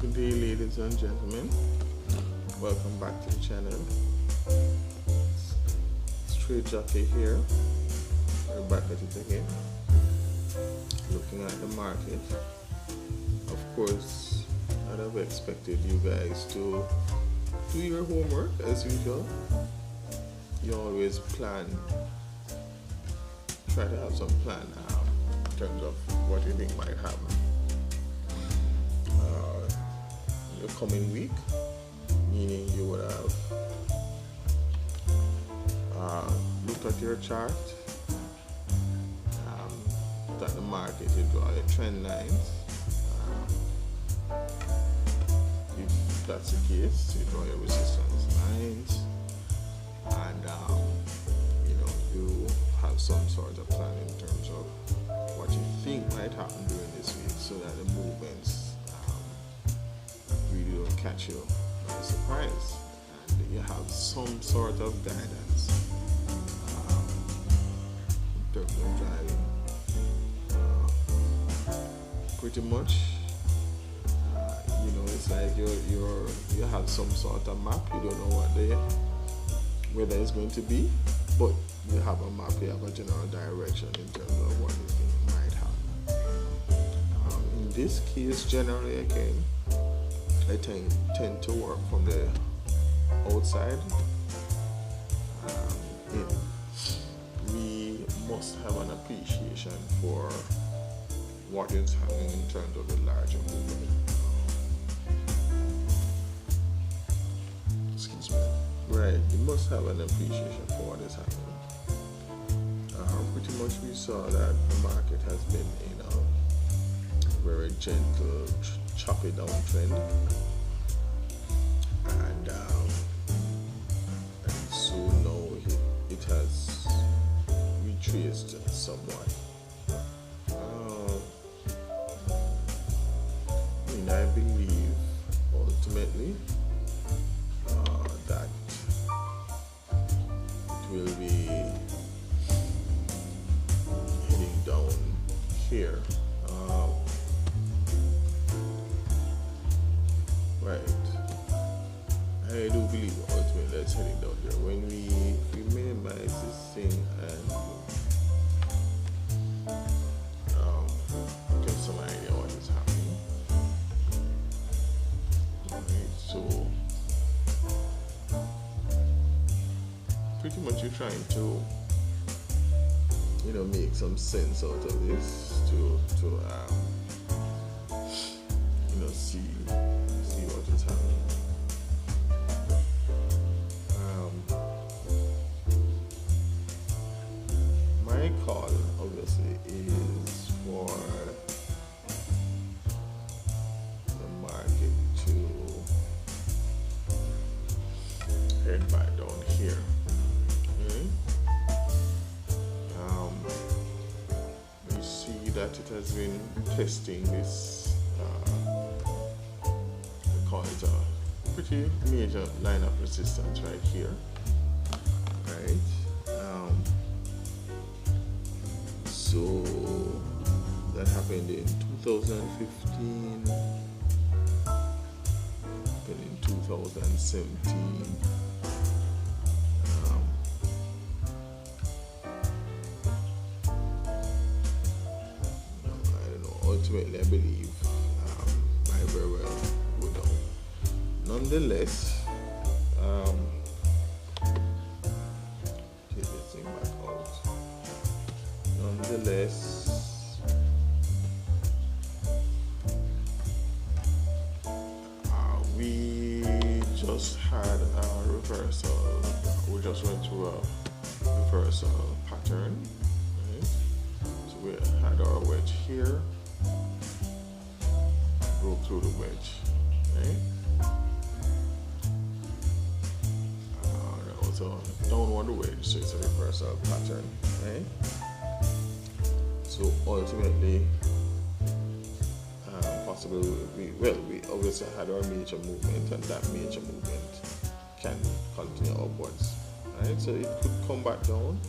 Good day, ladies and gentlemen. Welcome back to the channel. Straight Jockey here. We're back at it again. Looking at the market. Of course, I'd have expected you guys to do your homework as usual. You always plan, try to have some plan in terms of what you think might happen the coming week, meaning you would have looked at your chart, looked at the market, you draw your trend lines. If that's the case, you draw your resistance lines, and you have some sort of plan in terms of what you think might happen during this week, so that the movements really don't catch you by surprise, and you have some sort of guidance in terms of driving. Pretty much, it's like you have some sort of map. You don't know what the weather is going to be, but you have a map. You have a general direction in terms of what you think might happen. In this case, generally, again, I tend to work from the outside. We must have an appreciation for what is happening in terms of the larger movement. Excuse me. Right, you must have an appreciation for what is happening. Pretty much we saw that the market has been in a very gentle, choppy downtrend, and so now it has retraced somewhat. I believe ultimately that it will be heading down here. Right. I do believe ultimately it's heading down here. When we minimize this thing and get some idea what is happening. Alright, so pretty much you're trying to make some sense out of this to see what is happening. My call obviously is for the market to head back down here. We see that it has been testing this call it a pretty major line of resistance right here, right? So that happened in 2015, happened in 2017. I don't know. Ultimately, I believe I very well would know. Nonetheless, take this thing back out. Nonetheless, we just had a reversal. We just went through a reversal pattern, right? So we had our wedge here, broke through the wedge, right? So downward wedge, so it's a reversal pattern, right? So ultimately, possibly we obviously had our major movement, and that major movement can continue upwards, right? So it could come back down,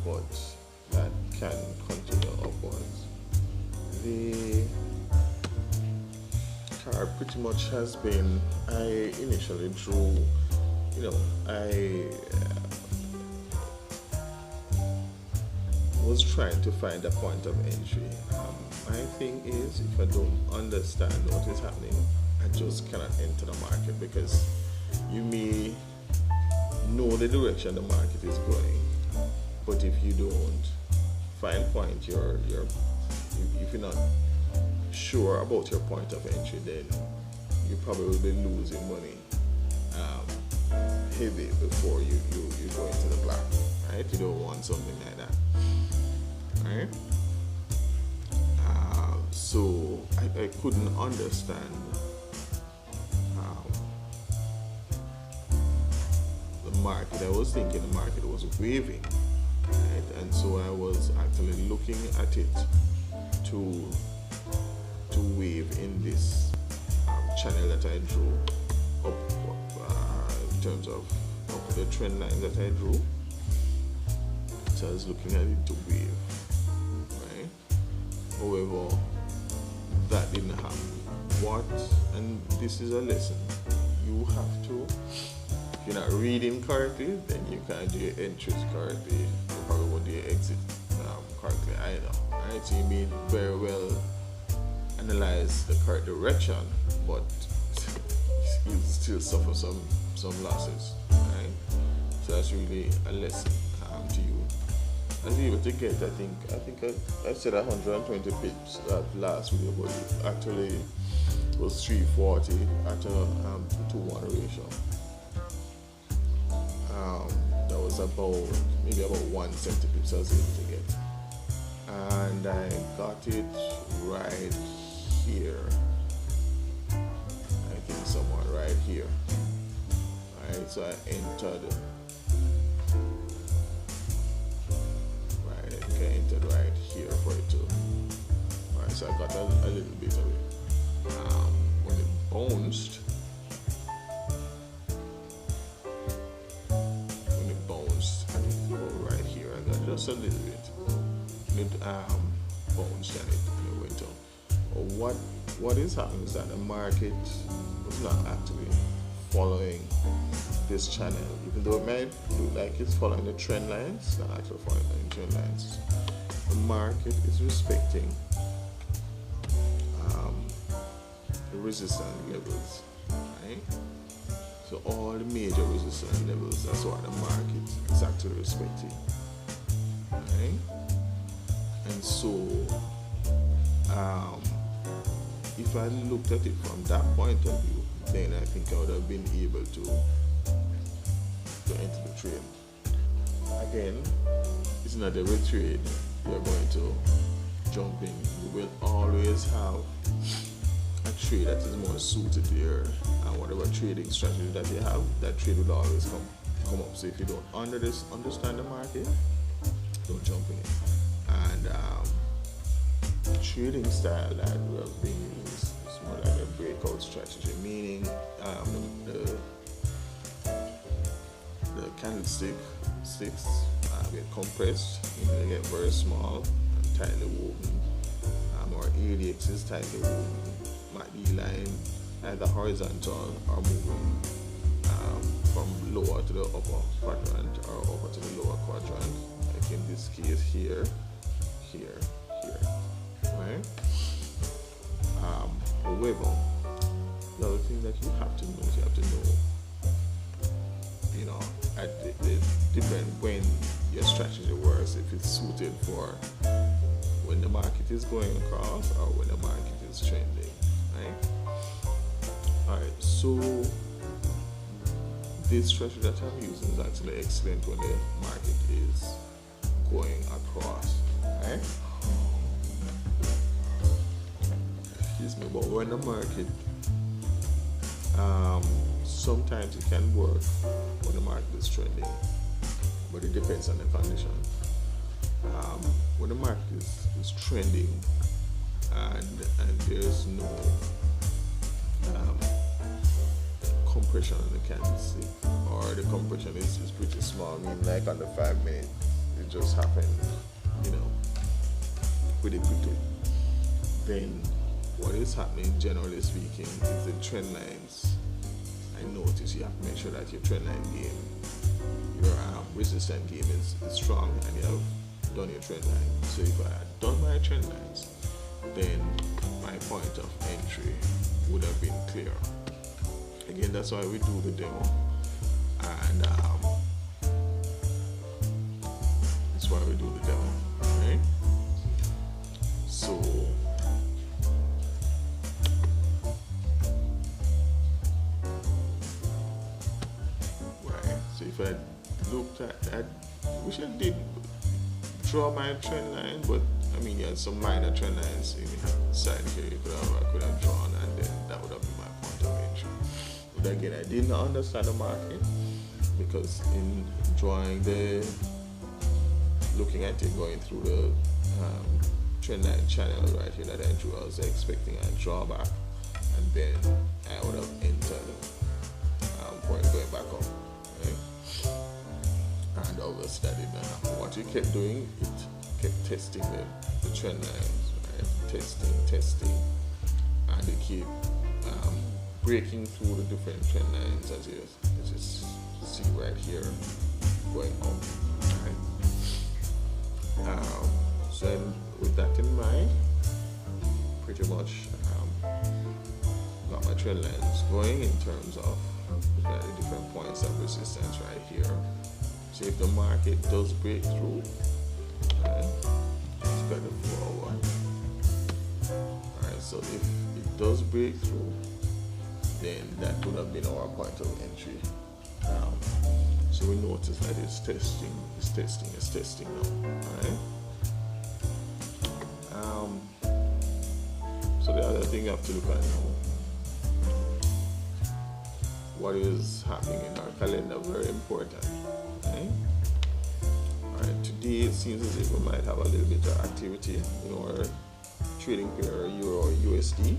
but that can continue upwards. The chart pretty much has been, I initially drew, I was trying to find a point of entry. My thing is, if I don't understand what is happening, I just cannot enter the market, because you may know the direction the market is going, but if you don't find point, if you're not sure about your point of entry, then you probably will be losing money heavy before you go into the black, right? You don't want something like that, right? So I couldn't understand the market. I was thinking the market was waving, right? And so I was actually looking at it to wave in this channel that I drew up, in terms of the trend line that I drew. So I was looking at it to wave, right? However, that didn't happen. And this is a lesson. You have to, if you're not reading correctly, then you can't do your entries correctly. You probably won't do your exit correctly either, right? So you may very well analyze the correct direction, but you still suffer some losses, right? So that's really a lesson to you. I was able to get, I think I said 120 pips that last video, but it actually was 340 at a 2-1 ratio. That was maybe about 170 pips I was able to get, and I got it right here. I think somewhere right here. Alright, so I entered right here for it too. Alright, so I got a little bit of it. When it bounced, I think right here, I got just a little bit. It bounced and it went up. What is happening is that the market was not actually following this channel, even though it might look like it's following the trend lines. It's not actually following the trend lines. The market is respecting the resistance levels, right? So all the major resistance levels, that's what the market is actually respecting, right? And so if I looked at it from that point of view, then I think I would have been able to enter the trade. Again, it's not every trade you're going to jump in. You will always have a trade that is more suited to your whatever trading strategy that you have. That trade will always come up. So if you don't understand the market, don't jump in it. And trading style that we have been using is more like a breakout strategy, meaning the candlesticks get compressed, they get very small and tightly woven, or ADX is tightly woven. MACD line either horizontal or moving from lower to the upper quadrant or upper to the lower quadrant, like in this case here, right? However, the other thing that you have to know is it depends when your strategy works, if it's suited for when the market is going across or when the market is trending, right? Alright, so this strategy that I'm using is actually explained when the market is going across, right? Excuse me, but when the market sometimes it can work when the market is trending, but it depends on the condition. When the market is trending and there's no compression on the candlestick, or the compression is pretty small, I mean like on the 5 minute, it just happened, pretty quickly, then what is happening, generally speaking, is the trend lines. I notice you have to make sure that your trend line game, your resistance game is strong, and you have done your trend line. So if I had done my trend lines, then my point of entry would have been clear. Again, that's why we do the demo, and that's why we do the demo, right? So if I looked at that, which I did draw my trend line, but I mean, you had some minor trend lines in the side here I could have drawn, and then that would have been my point of entry. But again, I didn't understand the market, because in drawing looking at it, going through the trend line channel right here that I drew, I was expecting a drawback, and then I would have entered point going back up. And obviously that did not happen. What you kept doing, it kept testing the trend lines, right? Testing, and it keep breaking through the different trend lines, as you see right here, going up. Right? So with that in mind, pretty much got my trend lines going in terms of the different points of resistance right here. So if the market does break through, it's got to forward. Alright, so if it does break through, then that would have been our point of entry. So we notice that it's testing now. Alright. So the other thing you have to look at now, what is happening in our calendar, very important. Okay. Alright, today it seems as if we might have a little bit of activity in our trading pair, Euro or USD.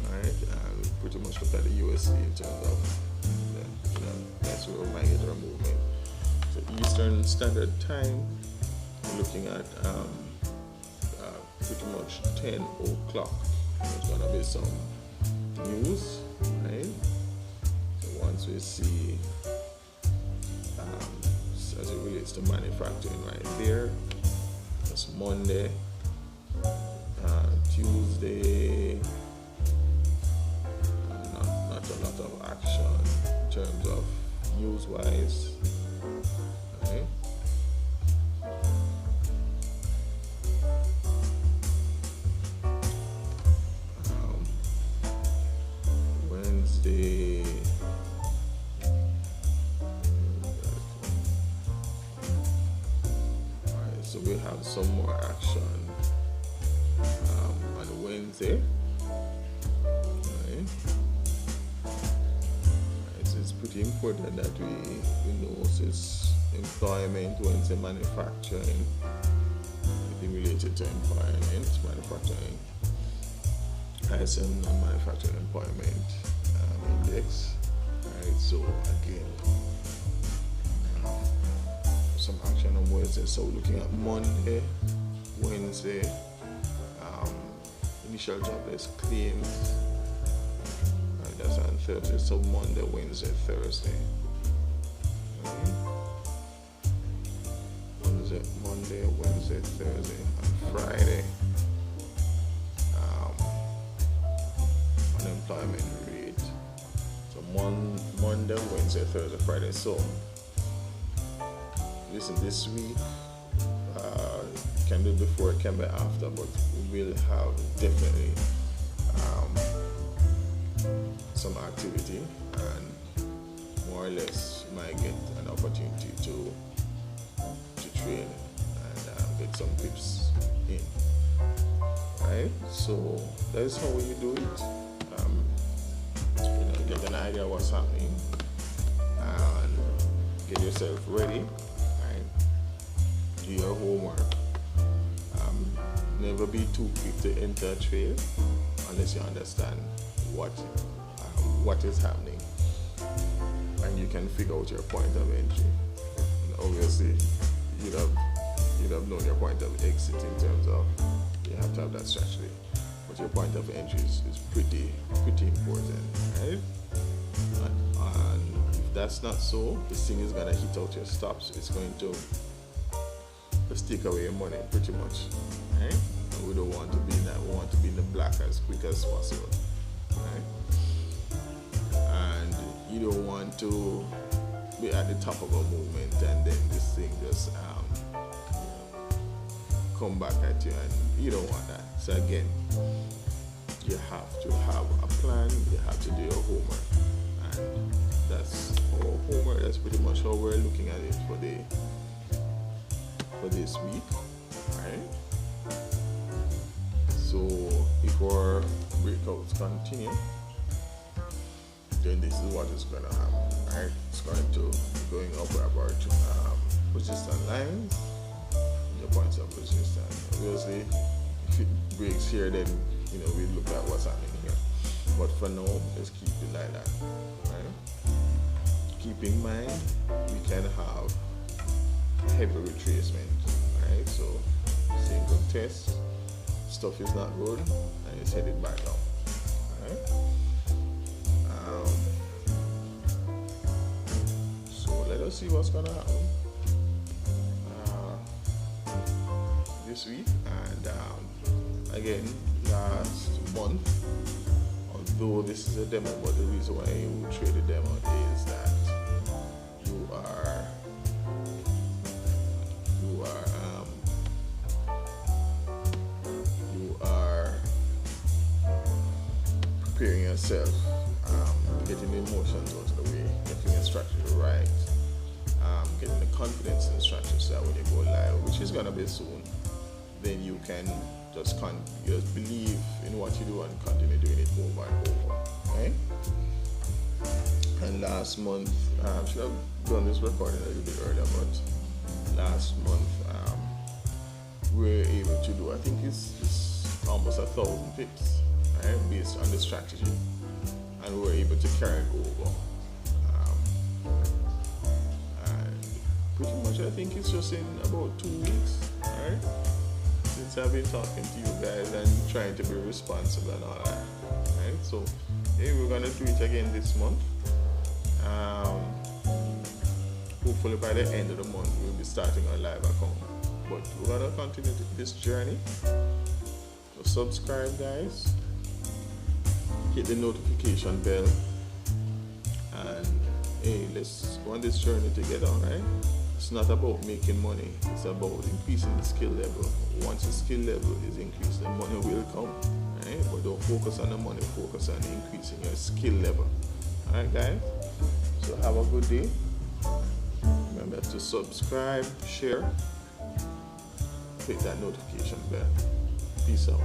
Alright, and pretty much look at the USD in terms of that's where we might get our movement. So Eastern Standard Time, we're looking at pretty much 10 o'clock. There's gonna be some news, right? So once we see as it relates to manufacturing right there, that's Monday, Tuesday, not a lot of action in terms of news wise. Okay. Wednesday, alright, so we have some more action on Wednesday. Right. So it's pretty important that we know this employment, Wednesday manufacturing, anything related to employment, manufacturing, ISM and manufacturing employment index. Right, so again, some action on Wednesday. So we're looking at Monday, Wednesday, initial jobless claims. Right, that's on Thursday. So Monday, Wednesday, Thursday. Okay. Monday, Wednesday, Thursday, and Friday. Unemployment rate. So Monday, Wednesday, Thursday, Friday. So listen, this week can be before, it can be after, but we will have definitely some activity, and more or less you might get an opportunity to trade and get some pips in. Right? So that's how you do it. Get an idea of what's happening and get yourself ready. Right? Do your homework. Never be too quick to enter a trade unless you understand what is happening, and you can figure out your point of entry. And obviously, you'd have known your point of exit in terms of you have to have that strategy. But that your point of entry is pretty important, right? And if that's not so, this thing is gonna hit out your stops. It's going to just take away your money pretty much, right? And we don't want to be in that. We want to be in the black as quick as possible, right? And you don't want to be at the top of a movement and then this thing just come back at you, and you don't want that. So again, you have to have a plan. You have to do your homework, and that's our homework. That's pretty much how we're looking at it for this week, right? So if our breakouts continue, then this is what is going to happen, right? It's going to going up about resistance lines, your points of resistance. Obviously, if it breaks here, then we look at what's happening here. But for now, let's keep it like that, right? Keep in mind, we can have heavy retracement, right? So single test, stuff is not good, and it's headed back down, right? So let us see what's gonna happen this week. And again, last month, although this is a demo, but the reason why you trade a demo is that you are preparing yourself, getting the emotions out of the way, getting your strategy right, getting the confidence in the strategy so that when you go live, which is gonna be soon, then you can just believe in what you do and continue doing it over and over, right? And last month, I should have done this recording a little bit earlier, but last month we were able to do, I think it's almost 1,000 pips, right, based on the strategy, and we were able to carry it over. And pretty much I think it's just in about 2 weeks, right? Since I've been talking to you guys and trying to be responsible and all that, right? So we're gonna do it again this month. Hopefully by the end of the month we'll be starting our live account. But we're gonna continue this journey. So subscribe, guys. Hit the notification bell, and hey, let's go on this journey together, right? It's not about making money, it's about increasing the skill level. Once the skill level is increased, the money will come, right? But don't focus on the money, focus on increasing your skill level. Alright, guys? So have a good day. Remember to subscribe, share, hit that notification bell. Peace out.